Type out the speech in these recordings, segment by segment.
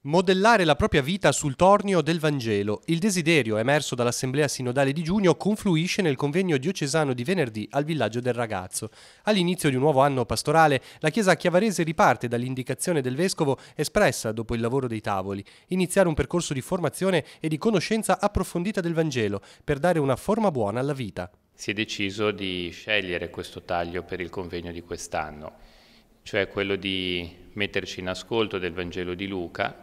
Modellare la propria vita sul tornio del Vangelo. Il desiderio emerso dall'Assemblea Sinodale di giugno confluisce nel convegno diocesano di venerdì al Villaggio del Ragazzo. All'inizio di un nuovo anno pastorale, la Chiesa chiavarese riparte dall'indicazione del Vescovo espressa dopo il lavoro dei tavoli: iniziare un percorso di formazione e di conoscenza approfondita del Vangelo per dare una forma buona alla vita. Si è deciso di scegliere questo taglio per il convegno di quest'anno, cioè quello di metterci in ascolto del Vangelo di Luca,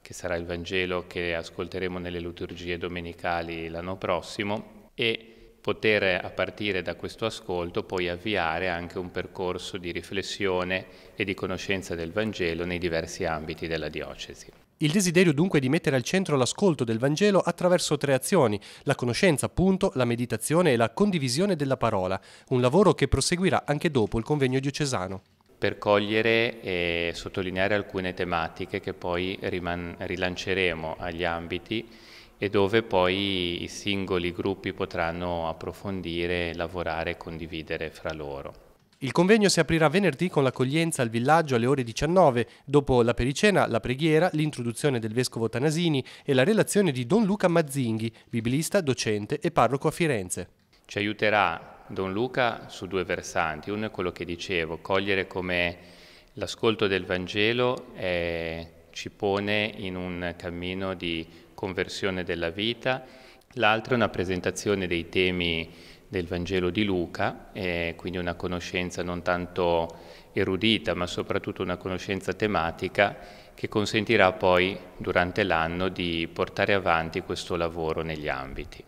che sarà il Vangelo che ascolteremo nelle liturgie domenicali l'anno prossimo, e poter a partire da questo ascolto poi avviare anche un percorso di riflessione e di conoscenza del Vangelo nei diversi ambiti della diocesi. Il desiderio dunque di mettere al centro l'ascolto del Vangelo attraverso 3 azioni: la conoscenza appunto, la meditazione e la condivisione della parola, un lavoro che proseguirà anche dopo il convegno diocesano. Per cogliere e sottolineare alcune tematiche che poi rilanceremo agli ambiti e dove poi i singoli gruppi potranno approfondire, lavorare e condividere fra loro. Il convegno si aprirà venerdì con l'accoglienza al villaggio alle ore 19, dopo la pericena, la preghiera, l'introduzione del vescovo Tanasini e la relazione di Don Luca Mazzinghi, biblista, docente e parroco a Firenze. Ci aiuterà Don Luca su 2 versanti. Uno è quello che dicevo, cogliere come l'ascolto del Vangelo ci pone in un cammino di conversione della vita. L'altro è una presentazione dei temi del Vangelo di Luca, quindi una conoscenza non tanto erudita, ma soprattutto una conoscenza tematica che consentirà poi durante l'anno di portare avanti questo lavoro negli ambiti.